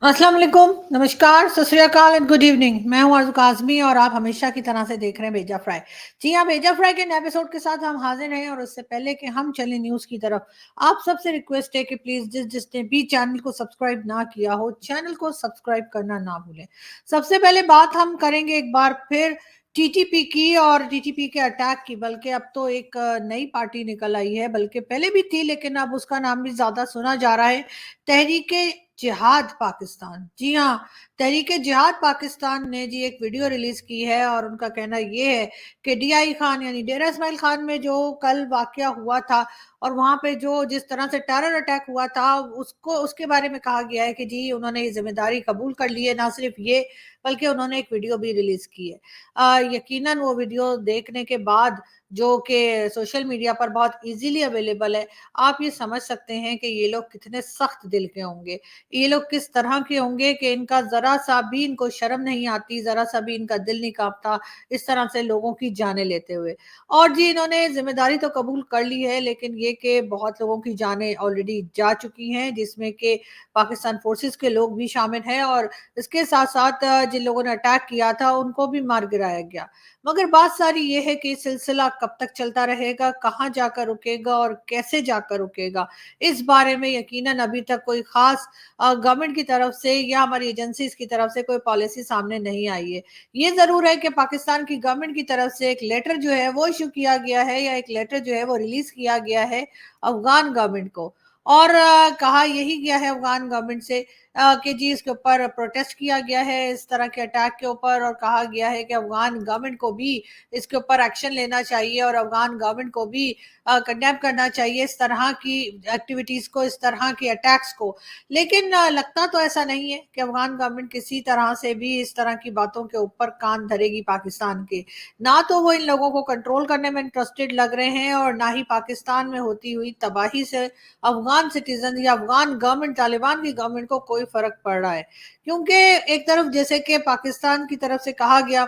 अस्सलाम वालेकुम, नमस्कार, सत श्री अकाल एंड गुड इवनिंग। मैं हूं आरज़ू काज़मी और आप हमेशा की तरह से देख रहे हैं भेजा फ्राई। जी हाँ, भेजा फ्राई के नए एपिसोड के साथ हम हाजिर हैं और उससे पहले कि हम चलें न्यूज़ की तरफ, आप सबसे रिक्वेस्ट है कि प्लीज़ जिसने भी चैनल को सब्सक्राइब ना किया हो, चैनल को सब्सक्राइब करना ना भूलें। सबसे पहले बात हम करेंगे एक बार फिर टीटीपी की और टीटीपी के अटैक की, बल्कि अब तो एक नई पार्टी निकल आई है, बल्कि पहले भी थी लेकिन अब उसका नाम भी ज़्यादा सुना जा रहा है, तहरीके जिहाद पाकिस्तान। जी हाँ, तहरीके जिहाद पाकिस्तान ने जी एक वीडियो रिलीज की है और उनका कहना ये है कि डीआई खान यानी डेरा इस्माइल खान में जो कल वाकया हुआ था और वहां पे जो जिस तरह से टेरर अटैक हुआ था, उसको उसके बारे में कहा गया है कि जी उन्होंने ये जिम्मेदारी कबूल कर ली है। ना सिर्फ ये, बल्कि उन्होंने एक वीडियो भी रिलीज की है। यकीनन वो वीडियो देखने के बाद, जो कि सोशल मीडिया पर बहुत इजीली अवेलेबल है, आप ये समझ सकते हैं कि ये लोग कितने सख्त दिल के होंगे। ये लोग किस तरह के होंगे कि इनका ज़रा सा भी इनको शर्म नहीं आती, ज़रा सा भी इनका दिल नहीं काँपता, इस तरह से लोगों की जानें लेते हुए। और जी इन्होंने ज़िम्मेदारी तो कबूल कर ली है, लेकिन ये कि बहुत लोगों की जानें ऑलरेडी जा चुकी हैं, जिसमें कि पाकिस्तान फ़ोर्सेस के लोग भी शामिल हैं और इसके साथ-साथ जिन लोगों ने अटैक किया था, उनको भी मार गिराया गया। मगर बात सारी ये है कि सिलसिला कब तक चलता रहेगा, कहाँ जाकर रुकेगा और कैसे जाकर रुकेगा, इस बारे में यकीनन अभी तक कोई ख़ास गवर्नमेंट की तरफ से या हमारी एजेंसीज की तरफ से कोई पॉलिसी सामने नहीं आई है। ये ज़रूर है कि पाकिस्तान की गवर्नमेंट की तरफ से एक लेटर जो है वो इश्यू किया गया है, या एक लेटर जो है वो रिलीज़ किया गया है अफ़गान गवर्नमेंट को, और कहा यही गया है अफ़गान गवर्नमेंट से कि जी इसके ऊपर प्रोटेस्ट किया गया है इस तरह के अटैक के ऊपर, और कहा गया है कि अफ़गान गवर्नमेंट को भी इसके ऊपर एक्शन लेना चाहिए और अफ़गान गवर्नमेंट को भी कंडेम करना चाहिए इस तरह की एक्टिविटीज़ को, इस तरह के अटैक्स को। लेकिन लगता तो ऐसा नहीं है कि अफ़गान गवर्नमेंट किसी तरह से भी इस तरह की बातों के ऊपर कान धरेगी पाकिस्तान के। ना तो वो इन लोगों को कंट्रोल करने में इंटरेस्टेड लग रहे हैं और ना ही पाकिस्तान में होती हुई तबाही से अफ़गान सिटीज़न या अफ़गान गवर्नमेंट, तालिबान की गवर्नमेंट को कोई फ़र्क पड़ रहा है। क्योंकि एक तरफ जैसे कि पाकिस्तान की तरफ से कहा गया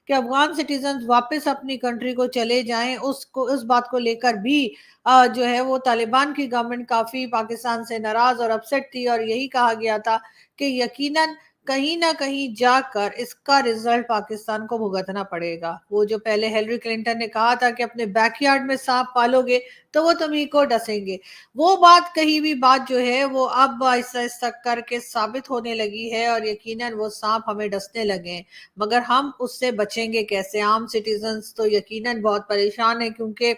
कि अफ़गान सिटीज़न्स वापस अपनी कंट्री को चले जाएँ, उसको उस बात को लेकर भी जो है वो तालिबान की गवर्नमेंट काफ़ी पाकिस्तान से नाराज़ और अपसेट थी, और यही कहा गया था कि यकीनन कहीं न कहीं जाकर इसका रिज़ल्ट पाकिस्तान को भुगतना पड़ेगा। वो जो पहले हिलरी क्लिंटन ने कहा था कि अपने बैकयार्ड में साँप पालोगे, तो वो तुम्हीं को डसेंगे। वो बात कही हुई बात जो है वो अब आहिस्ता-आहिस्ता करके साबित होने लगी है और यकीनन वो साँप हमें डसने लगे हैं। मगर हम उससे बचेंगे कैसे? आम सिटीज़न्स तो यकीनन बहुत परेशान हैं, क्योंकि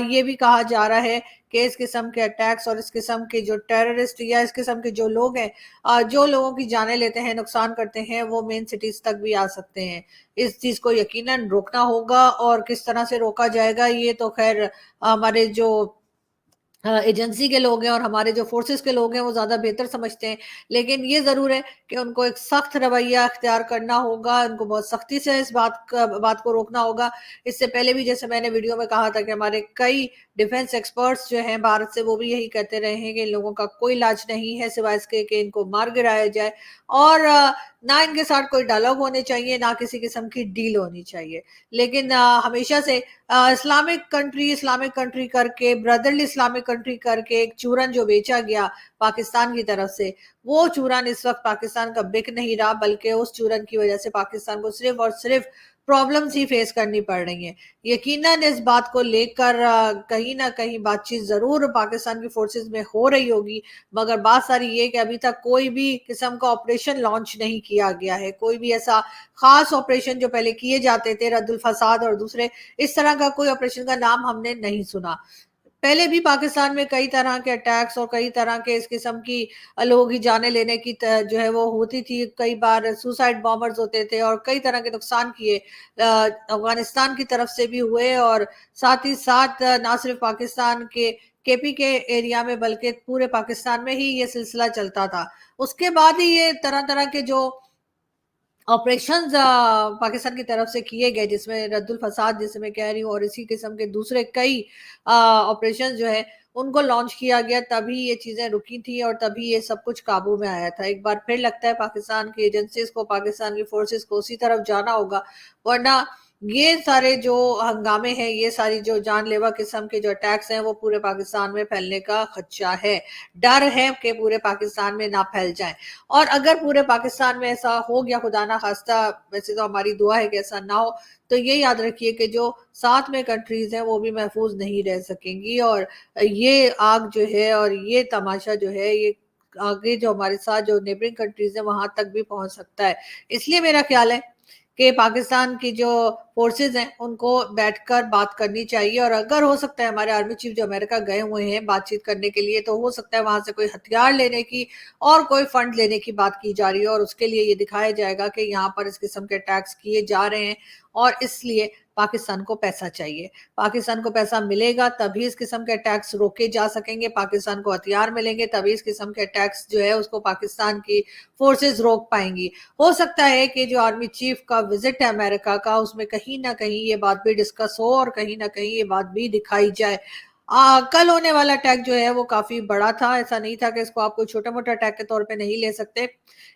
ये भी कहा जा रहा है कि इस किस्म के अटैक्स और इस किस्म के जो टेररिस्ट या इस किस्म के जो लोग हैं, जो लोगों की जानें लेते हैं, नुकसान करते हैं, वो मेन सिटीज़ तक भी आ सकते हैं। इस चीज़ को यकीनन रोकना होगा, और किस तरह से रोका जाएगा ये तो ख़ैर हमारे जो एजेंसी के लोग हैं और हमारे जो फोर्सेस के लोग हैं वो ज़्यादा बेहतर समझते हैं। लेकिन ये ज़रूर है कि उनको एक सख्त रवैया अख्तियार करना होगा, उनको बहुत सख्ती से इस बात को रोकना होगा। इससे पहले भी जैसे मैंने वीडियो में कहा था कि हमारे कई डिफेंस एक्सपर्ट्स जो हैं भारत से, वो भी यही कहते रहे हैं कि इन लोगों का कोई इलाज नहीं है सिवाय इसके कि इनको मार गिराया जाए, और ना इनके साथ कोई डायलॉग होने चाहिए, ना किसी किस्म की डील होनी चाहिए। लेकिन हमेशा से इस्लामिक कंट्री करके, ब्रदरली इस्लामिक कंट्री करके एक चूरन जो बेचा गया पाकिस्तान की तरफ से, वो चूरन इस वक़्त पाकिस्तान का बिक नहीं रहा, बल्कि उस चूरन की वज़ह से पाकिस्तान को सिर्फ़ और सिर्फ़ प्रॉब्लम्स ही फ़ेस करनी पड़ रही हैं। यकीनन इस बात को लेकर कहीं न कहीं बातचीत ज़रूर पाकिस्तान की फ़ोर्सेज़ में हो रही होगी, मगर बात सारी ये है कि अभी तक कोई भी किस्म का ऑपरेशन लॉन्च नहीं किया गया है। कोई भी ऐसा ख़ास ऑपरेशन जो पहले किए जाते थे, रद्दुल फ़साद और दूसरे, इस तरह का कोई ऑपरेशन का नाम हमने नहीं सुना। पहले भी पाकिस्तान में कई तरह के अटैक्स और कई तरह के इस किस्म की लोगों की जानें लेने की जो है वो होती थी। कई बार सुसाइड बॉम्बर्स होते थे और कई तरह के नुकसान किए अफ़गानिस्तान की तरफ से भी हुए, और साथ ही साथ ना सिर्फ़ पाकिस्तान के केपी के एरिया में, बल्कि पूरे पाकिस्तान में ही ये सिलसिला चलता था। उसके बाद ही ये तरह-तरह के जो ऑपरेशंस पाकिस्तान की तरफ से किए गए, जिसमें रद्दुल फसाद जिसे मैं कह रही हूँ, और इसी किस्म के दूसरे कई ऑपरेशंस जो है उनको लॉन्च किया गया, तभी ये चीज़ें रुकी थी और तभी ये सब कुछ काबू में आया था। एक बार फिर लगता है पाकिस्तान की एजेंसीज़ को, पाकिस्तान की फोर्सेस को उसी तरफ जाना होगा, वरना یہ سارے جو ہنگامے ہیں، یہ ساری جو جان لیوا قسم کے جو اٹیکس ہیں وہ پورے پاکستان میں پھیلنے کا خدشہ ہے، ڈر ہے کہ پورے پاکستان میں نہ پھیل جائیں۔ اور اگر پورے پاکستان میں ایسا ہو گیا، خدا نہ خواستہ، ویسے تو ہماری دعا ہے کہ ایسا نہ ہو، تو یہ یاد رکھیے کہ جو ساتھ میں کنٹریز ہیں وہ بھی محفوظ نہیں رہ سکیں گی، اور یہ آگ جو ہے اور یہ تماشا جو ہے یہ آگے جو ہمارے ساتھ جو نیبرنگ کنٹریز ہیں وہاں تک بھی پہنچ سکتا ہے۔ اس لیے میرا خیال ہے کہ پاکستان کی جو فورسز ہیں ان کو بیٹھ کر بات کرنی چاہیے، اور اگر ہو سکتا ہے ہمارے آرمی چیف جو امریکہ گئے ہوئے ہیں بات چیت کرنے کے لیے، تو ہو سکتا ہے وہاں سے کوئی ہتھیار لینے کی اور کوئی فنڈ لینے کی بات کی جا رہی ہے، اور اس کے لیے یہ دکھایا جائے گا کہ یہاں پر اس قسم کے ٹیکس کیے جا رہے ہیں اور اس لیے پاکستان کو پیسہ چاہیے۔ پاکستان کو پیسہ ملے گا تبھی اس قسم کے ٹیکس روکے جا سکیں گے، پاکستان کو ہتھیار ملیں گے تبھی اس قسم کے ٹیکس جو ہے اس کو پاکستان کی فورسز روک پائیں گی۔ ہو سکتا ہے کہ جو آرمی چیف کا وزٹ ہے امریکہ کا، اس میں کہیں نہ کہیں یہ بات بھی ڈسکس ہو اور کہیں نہ کہیں یہ بات بھی دکھائی جائے۔ کل ہونے والا اٹیک جو ہے وہ کافی بڑا تھا، ایسا نہیں تھا کہ اس کو آپ کوئی چھوٹا موٹا اٹیک کے طور پہ نہیں لے سکتے،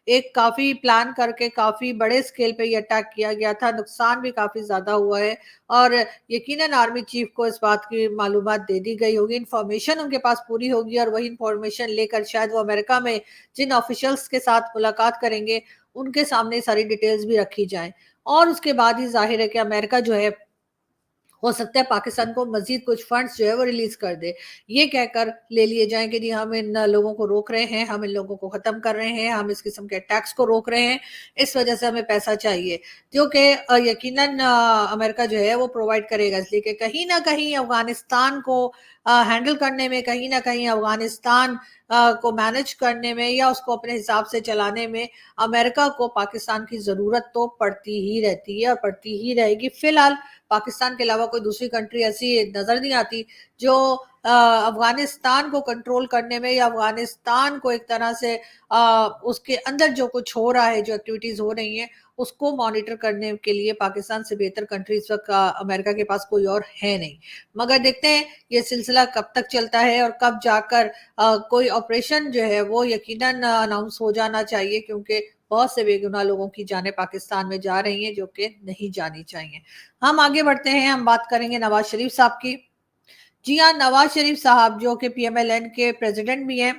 ایک کافی پلان کر کے کافی بڑے سکیل پہ یہ اٹیک کیا گیا تھا، نقصان بھی کافی زیادہ ہوا ہے، اور یقیناً آرمی چیف کو اس بات کی معلومات دے دی گئی ہوگی، انفارمیشن ان کے پاس پوری ہوگی، اور وہی انفارمیشن لے کر شاید وہ امریکہ میں جن آفیشلز کے ساتھ ملاقات کریں گے ان کے سامنے ساری ڈیٹیلز بھی رکھی جائیں، اور اس کے بعد ہی ظاہر ہے کہ امریکہ جو ہے ہو سکتا ہے پاکستان کو مزید کچھ فنڈز جو ہے وہ ریلیز کر دے، یہ کہہ کر لے لیے جائیں کہ جی ہم ان لوگوں کو روک رہے ہیں، ہم ان لوگوں کو ختم کر رہے ہیں، ہم اس قسم کے ٹیکس کو روک رہے ہیں، اس وجہ سے ہمیں پیسہ چاہیے، جو کہ یقیناً امریکہ جو ہے وہ پرووائڈ کرے گا، اس لیے کہ کہیں نہ کہیں افغانستان کو ہینڈل کرنے میں، کہیں نہ کہیں افغانستان کو مینج کرنے میں یا اس کو اپنے حساب سے چلانے میں امریکہ کو پاکستان کی ضرورت تو پڑتی ہی رہتی ہے اور پڑتی ہی رہے گی۔ فی الحال پاکستان کے علاوہ کوئی دوسری کنٹری ایسی نظر نہیں آتی جو افغانستان کو کنٹرول کرنے میں یا افغانستان کو ایک طرح سے اس کے اندر جو کچھ ہو رہا ہے، جو ایکٹیویٹیز ہو رہی ہیں اس کو مانیٹر کرنے کے لیے پاکستان سے بہتر کنٹری اس وقت امریکہ کے پاس کوئی اور ہے نہیں۔ مگر دیکھتے ہیں یہ سلسلہ کب تک چلتا ہے اور کب جا کر کوئی آپریشن جو ہے وہ یقیناً اناؤنس ہو جانا چاہیے، کیونکہ بہت سے بے گناہ لوگوں کی جانیں پاکستان میں جا رہی ہیں جو کہ نہیں جانی چاہیے۔ ہم آگے بڑھتے ہیں، ہم بات کریں گے نواز شریف صاحب کی۔ جی ہاں، نواز شریف صاحب جو کہ پی ایم ایل این کے پریزیڈنٹ بھی ہیں،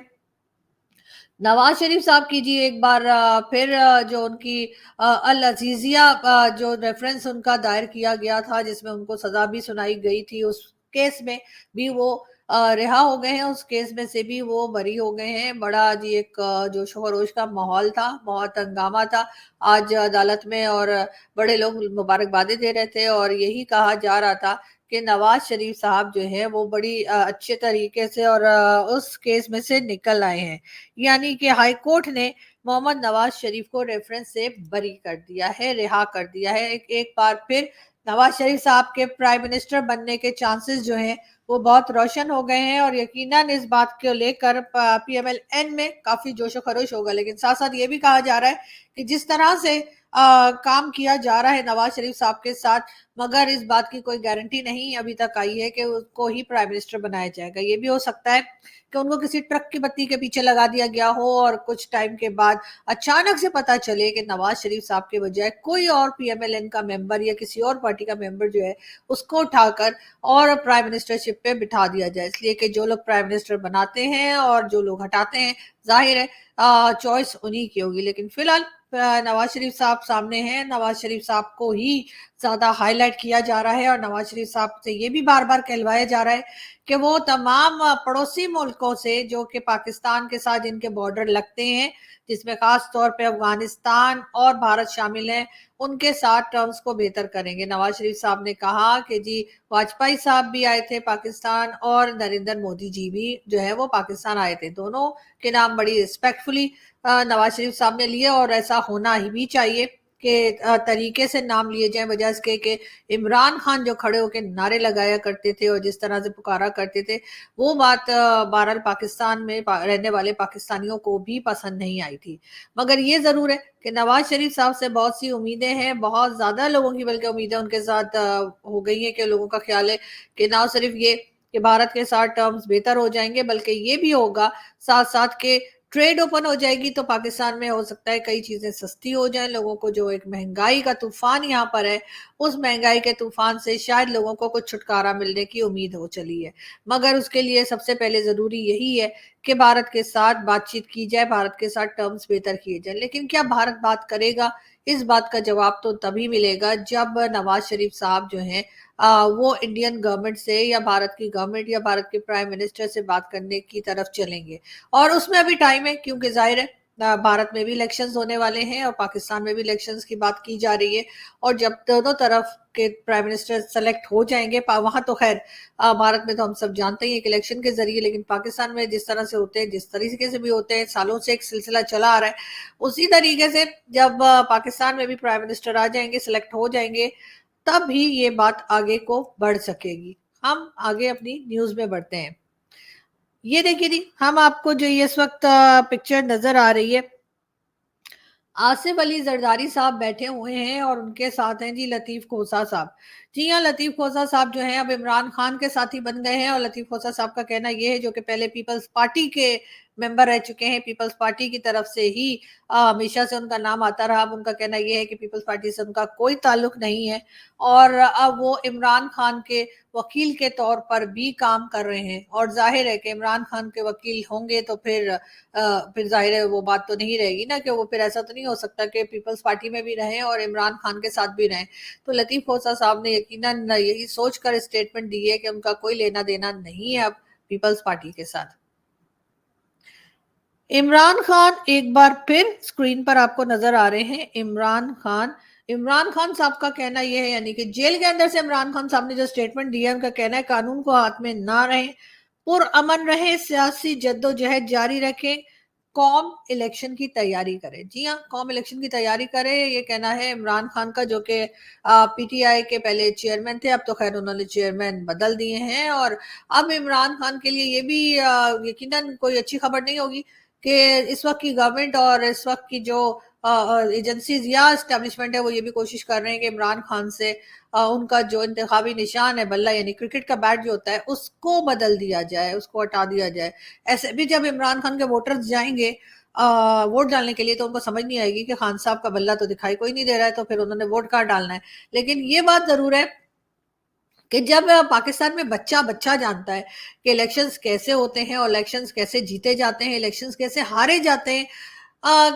نواز شریف صاحب کی جی ایک بار پھر جو ان کی العزیزیہ جو ریفرنس ان کا دائر کیا گیا تھا جس میں ان کو سزا بھی سنائی گئی تھی، اس کیس میں بھی وہ رہا ہو گئے ہیں، اس کیس میں سے بھی وہ بری ہو گئے ہیں۔ بڑا جی ایک جو شوہروش کا ماحول تھا، بہت ہنگامہ تھا آج عدالت میں، اور بڑے لوگ مبارکبادیں دے رہے تھے، اور یہی کہا جا رہا تھا کہ نواز شریف صاحب جو ہیں وہ بڑی اچھے طریقے سے اور اس کیس میں سے نکل آئے ہیں، یعنی کہ ہائی کورٹ نے محمد نواز شریف کو ریفرنس سے بری کر دیا ہے، رہا کر دیا ہے۔ ایک بار پھر نواز شریف صاحب کے پرائم منسٹر بننے کے چانسز جو ہیں وہ بہت روشن ہو گئے ہیں، اور یقیناً اس بات کو لے کر پی ایم ایل این میں کافی جوش و خروش ہوگا، لیکن ساتھ ساتھ یہ بھی کہا جا رہا ہے کہ جس طرح سے کام کیا جا رہا ہے نواز شریف صاحب کے ساتھ، مگر اس بات کی کوئی گارنٹی نہیں ابھی تک آئی ہے کہ اس کو ہی پرائم منسٹر بنایا جائے گا۔ یہ بھی ہو سکتا ہے کہ ان کو کسی ٹرک کی بتی کے پیچھے لگا دیا گیا ہو اور کچھ ٹائم کے بعد اچانک سے پتا چلے کہ نواز شریف صاحب کے بجائے کوئی اور پی ایم ایل این کا ممبر یا کسی اور پارٹی کا ممبر جو ہے اس کو اٹھا کر اور پرائم منسٹرشپ پہ بٹھا دیا جائے، اس لیے کہ جو لوگ پرائم منسٹر بناتے ہیں اور جو لوگ ہٹاتے ہیں ظاہر ہے چوائس انہی کی ہوگی۔ لیکن فی الحال نواز شریف صاحب سامنے ہیں، نواز شریف صاحب کو ہی زیادہ ہائی لائٹ کیا جا رہا ہے، اور نواز شریف صاحب سے یہ بھی بار بار کہلوایا جا رہا ہے کہ وہ تمام پڑوسی ملکوں سے جو کہ پاکستان کے ساتھ جن کے بارڈر لگتے ہیں، جس میں خاص طور پہ افغانستان اور بھارت شامل ہیں، ان کے ساتھ ٹرمز کو بہتر کریں گے۔ نواز شریف صاحب نے کہا کہ جی واجپئی صاحب بھی آئے تھے پاکستان اور نریندر مودی جی بھی جو ہے وہ پاکستان آئے تھے، دونوں کے نام بڑی ریسپیکٹفلی نواز شریف صاحب نے لیے، اور ایسا ہونا ہی بھی چاہیے کہ طریقے سے نام لیے جائیں، وجہ اس کے کہ عمران خان جو کھڑے ہو کے نعرے لگایا کرتے تھے اور جس طرح سے پکارا کرتے تھے وہ بات بہرحال پاکستان میں رہنے والے پاکستانیوں کو بھی پسند نہیں آئی تھی۔ مگر یہ ضرور ہے کہ نواز شریف صاحب سے بہت سی امیدیں ہیں، بہت زیادہ لوگوں کی بلکہ امیدیں ان کے ساتھ ہو گئی ہیں، کہ لوگوں کا خیال ہے کہ نہ صرف یہ کہ بھارت کے ساتھ ٹرمز بہتر ہو جائیں گے بلکہ یہ بھی ہوگا ساتھ ساتھ کہ ट्रेड ओपन हो जाएगी तो पाकिस्तान में हो सकता है कई चीजें सस्ती हो जाएं, लोगों को जो एक महंगाई का तूफान यहाँ पर है, उस महंगाई के तूफान से शायद लोगों को कुछ छुटकारा मिलने की उम्मीद हो चली है। मगर उसके लिए सबसे पहले जरूरी यही है कि भारत के साथ बातचीत की जाए, भारत के साथ टर्म्स बेहतर किए जाए। लेकिन क्या भारत बात करेगा? इस बात का जवाब तो तभी मिलेगा जब नवाज शरीफ साहब जो हैं वो इंडियन गवर्नमेंट से या भारत की गवर्नमेंट या भारत के प्राइम मिनिस्टर से बात करने की तरफ चलेंगे। और उसमें अभी टाइम है, क्योंकि जाहिर है भारत में भी इलेक्शंस होने वाले हैं और पाकिस्तान में भी इलेक्शंस की बात की जा रही है। और जब दोनों तरफ के प्राइम मिनिस्टर सेलेक्ट हो जाएंगे, वहां तो खैर भारत में तो हम सब जानते ही हैं कि इलेक्शन के जरिए, लेकिन पाकिस्तान में जिस तरह से होते हैं, जिस तरीके से भी होते हैं, सालों से एक सिलसिला चला आ रहा है, उसी तरीके से जब पाकिस्तान में भी प्राइम मिनिस्टर आ जाएंगे, सिलेक्ट हो जाएंगे, तब ही ये बात आगे को बढ़ सकेगी। हम आगे अपनी न्यूज में बढ़ते हैं। ये देखिए जी, हम आपको जो ये इस वक्त पिक्चर नजर आ रही है, आसिफ अली जरदारी साहब बैठे हुए हैं और उनके साथ हैं जी लतीफ खोसा साहब। जी हाँ, लतीफ खोसा साहब जो हैं अब इमरान खान के साथी बन गए हैं। और लतीफ खोसा साहब का कहना ये है, जो कि पहले पीपल्स पार्टी के मेंबर रह चुके हैं, पीपल्स पार्टी की तरफ से ही हमेशा से उनका नाम आता रहा। अब उनका कहना यह है कि पीपल्स पार्टी से उनका कोई ताल्लुक नहीं है और अब वो इमरान खान के वकील के तौर पर भी काम कर रहे हैं। और जाहिर है कि इमरान खान के वकील होंगे तो फिर जाहिर है वो बात तो नहीं रहेगी ना, कि वो फिर ऐसा तो नहीं हो सकता कि पीपल्स पार्टी में भी रहें और इमरान खान के साथ भी रहें। तो लतीफ खोसा साहब ने यकीनन यही सोचकर स्टेटमेंट दी है कि उनका कोई लेना देना नहीं है अब पीपल्स पार्टी के साथ। इमरान खान एक बार फिर स्क्रीन पर आपको नजर आ रहे हैं। इमरान खान साहब का कहना यह है, यानी कि जेल के अंदर से इमरान खान साहब ने जो स्टेटमेंट दिया, उनका कहना है कानून को हाथ में ना रहे, पुरअमन रहे, सियासी जद्दोजहद जारी रखें, कौम इलेक्शन की तैयारी करे। जी हाँ, कौम इलेक्शन की तैयारी करे, ये कहना है इमरान खान का, जो कि पीटीआई के पहले चेयरमैन थे, अब तो खैर उन्होंने चेयरमैन बदल दिए हैं। और अब इमरान खान के लिए ये भी यकीनन कोई अच्छी खबर नहीं होगी कि इस वक्त की गवर्नमेंट और इस वक्त की जो एजेंसीज या एस्टेब्लिशमेंट है, वो ये भी कोशिश कर रहे हैं कि इमरान खान से उनका जो इंतखाबी निशान है, बल्ला यानी क्रिकेट का बैट जो होता है, उसको बदल दिया जाए, उसको हटा दिया जाए। ऐसे भी जब इमरान खान के वोटर्स जाएंगे वोट डालने के लिए, तो उनको समझ नहीं आएगी कि खान साहब का बल्ला तो दिखाई कोई नहीं दे रहा है, तो फिर उन्होंने वोट कहाँ डालना है। लेकिन ये बात जरूर है कि जब पाकिस्तान में बच्चा बच्चा जानता है कि इलेक्शंस कैसे होते हैं और इलेक्शंस कैसे जीते जाते हैं, इलेक्शंस कैसे हारे जाते हैं,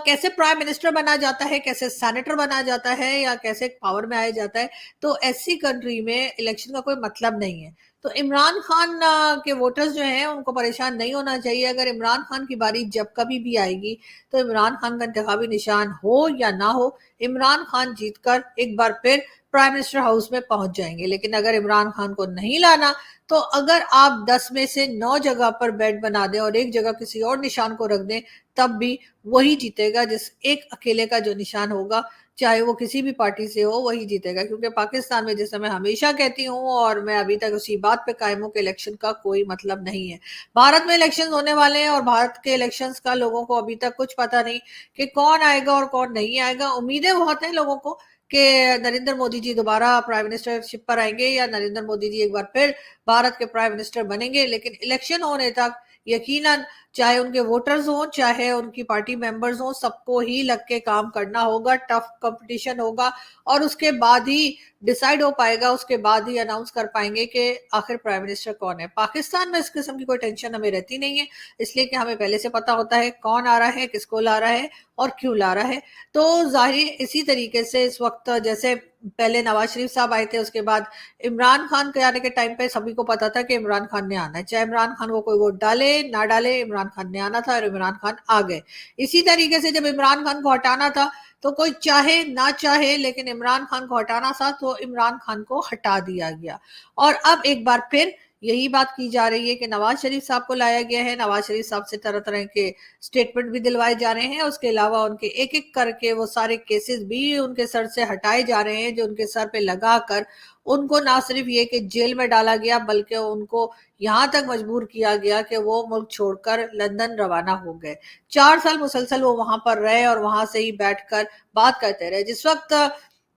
कैसे प्राइम मिनिस्टर बना जाता है, कैसे सेनेटर बना जाता है, या कैसे पावर में आया जाता है, तो ऐसी कंट्री में इलेक्शन का कोई मतलब नहीं है। तो इमरान खान के वोटर्स जो हैं उनको परेशान नहीं होना चाहिए। अगर इमरान खान की बारी जब कभी भी आएगी, तो इमरान खान का इंतखाबी निशान हो या ना हो, इमरान खान जीतकर एक बार फिर प्राइम मिनिस्टर हाउस में पहुंच जाएंगे। लेकिन अगर इमरान खान को नहीं लाना, तो अगर आप 10 में से 9 जगह पर बेड बना दें और एक जगह किसी और निशान को रख दें, तब भी वही जीतेगा, जिस एक अकेले का जो निशान होगा, चाहे वो किसी भी पार्टी से हो, वही जीतेगा। क्योंकि पाकिस्तान में, जैसे मैं हमेशा कहती हूँ और मैं अभी तक उसी बात पे कायम हूँ, कि इलेक्शन का कोई मतलब नहीं है। भारत में इलेक्शन होने वाले हैं और भारत के इलेक्शंस का लोगों को अभी तक कुछ पता नहीं कि कौन आएगा और कौन नहीं आएगा। उम्मीदें बहुत हैं लोगों को कि नरेंद्र मोदी जी दोबारा प्राइम मिनिस्टरशिप पर आएंगे या नरेंद्र मोदी जी एक बार फिर भारत के प्राइम मिनिस्टर बनेंगे। लेकिन इलेक्शन होने तक यकीनन चाहे उनके वोटर्स हों, चाहे उनकी पार्टी मेंबर्स हों, सबको ही लग के काम करना होगा, टफ कंपटीशन होगा। और उसके बाद ही डिसाइड हो पाएगा, उसके बाद ही अनाउंस कर पाएंगे कि आखिर प्राइम मिनिस्टर कौन है। पाकिस्तान में इस किस्म की कोई टेंशन हमें रहती नहीं है, इसलिए कि हमें पहले से पता होता है कौन आ रहा है, किसको ला रहा है और क्यों ला रहा है। तो जाहिर इसी तरीके से इस वक्त जैसे पहले नवाज शरीफ साहब आए थे, उसके बाद इमरान खान के आने के टाइम पे सभी को पता था कि इमरान खान ने आना है, चाहे इमरान खान को कोई वोट डाले ना डाले, इमरान खान ने आना था और इमरान खान आ गए। इसी तरीके से जब इमरान खान को हटाना था, तो कोई चाहे ना चाहे, लेकिन इमरान खान को हटाना था, तो इमरान खान को हटा दिया गया। और अब एक बार फिर यही बात की जा रही है कि नवाज शरीफ साहब को लाया गया है, नवाज शरीफ साहब से तरह तरह के स्टेटमेंट भी दिलवाए जा रहे हैं। उसके अलावा उनके एक एक करके वो सारे केसेस भी उनके सर से हटाए जा रहे हैं, जो उनके सर पे लगा कर उनको ना सिर्फ ये कि जेल में डाला गया, बल्कि उनको यहाँ तक मजबूर किया गया कि वो मुल्क छोड़कर लंदन रवाना हो गए। 4 साल मुसलसल वो वहां पर रहे और वहां से ही बैठकर बात करते रहे। जिस वक्त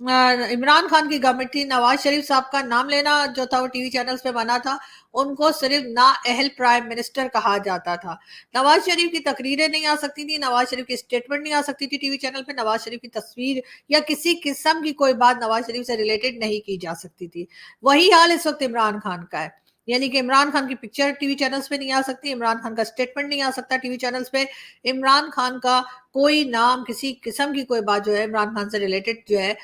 इमरान खान की गवर्नमेंट थी, नवाज शरीफ साहब का नाम लेना जो था वो टीवी चैनल्स पे बना था, उनको सिर्फ नाअहल प्राइम मिनिस्टर कहा जाता था। नवाज शरीफ की तकरीरें नहीं आ सकती थी, नवाज शरीफ की स्टेटमेंट नहीं आ सकती थी टीवी चैनल पे, नवाज शरीफ की तस्वीर या किसी किस्म की कोई बात नवाज शरीफ से रिलेटेड नहीं की जा सकती थी। वही हाल इस वक्त इमरान खान का है, यानी कि इमरान खान की पिक्चर टीवी चैनल्स पे नहीं आ सकती, इमरान खान का स्टेटमेंट नहीं आ सकता टीवी चैनल्स पे, इमरान खान का कोई नाम, किसी किस्म की कोई बात जो है इमरान खान से रिलेटेड जो है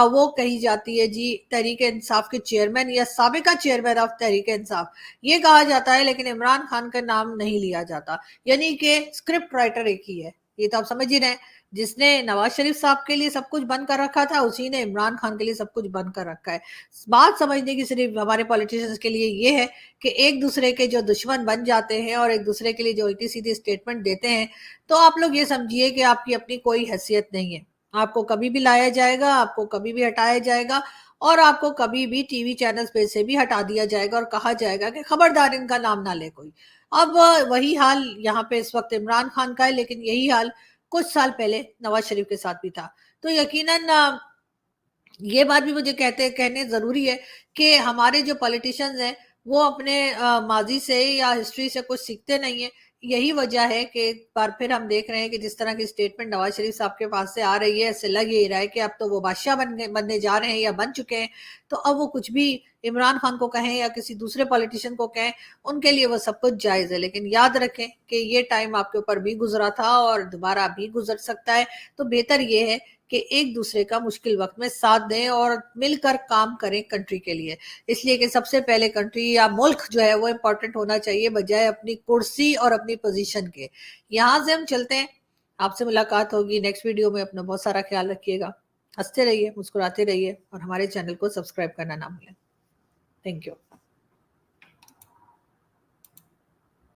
वो कही जाती है जी तहरीक इंसाफ के चेयरमैन या साबिका चेयरमैन ऑफ तहरीक इंसाफ, ये कहा जाता है, लेकिन इमरान खान का नाम नहीं लिया जाता। यानी कि स्क्रिप्ट राइटर एक ही है, ये तो आप समझ ही रहे हैं। जिसने नवाज शरीफ साहब के लिए सब कुछ बंद कर रखा था, उसी ने इमरान खान के लिए सब कुछ बंद कर रखा है। बात समझने की सिर्फ हमारे पॉलिटिशियंस के लिए ये है कि एक दूसरे के जो दुश्मन बन जाते हैं और एक दूसरे के लिए जो उल्टी सीधी स्टेटमेंट देते हैं, तो आप लोग ये समझिए कि आपकी अपनी कोई हैसियत नहीं है, आपको कभी भी लाया जाएगा, आपको कभी भी हटाया जाएगा और आपको कभी भी टीवी चैनल्स पे से भी हटा दिया जाएगा और कहा जाएगा कि खबरदार इनका नाम ना ले कोई। अब वही हाल यहाँ पे इस वक्त इमरान खान का है, लेकिन यही हाल कुछ साल पहले नवाज शरीफ के साथ भी था। तो यकीनन ये बात भी मुझे कहने ज़रूरी है कि हमारे जो पॉलिटिशियंस हैं वो अपने माजी से या हिस्ट्री से कुछ सीखते नहीं हैं। यही वजह है कि एक बार फिर हम देख रहे हैं कि जिस तरह की स्टेटमेंट नवाज शरीफ साहब के पास से आ रही है, ऐसे लग ही रहा है कि अब तो वो बादशाह बनने जा रहे हैं या बन चुके हैं। तो अब वो कुछ भी इमरान खान को कहें या किसी दूसरे पॉलिटिशियन को कहें, उनके लिए वो सब कुछ जायज़ है। लेकिन याद रखें कि ये टाइम आपके ऊपर भी गुजरा था और दोबारा भी गुजर सकता है। तो बेहतर ये है कि एक दूसरे का मुश्किल वक्त में साथ दें और मिलकर काम करें कंट्री के लिए। इसलिए कि सबसे पहले कंट्री या मुल्क जो है वो इम्पोर्टेंट होना चाहिए बजाय अपनी कुर्सी और अपनी पोजीशन के। यहाँ से हम चलते हैं, आपसे मुलाकात होगी नेक्स्ट वीडियो में। अपना बहुत सारा ख्याल रखिएगा, हंसते रहिए, मुस्कुराते रहिए और हमारे चैनल को सब्सक्राइब करना ना भूलें। Thank you.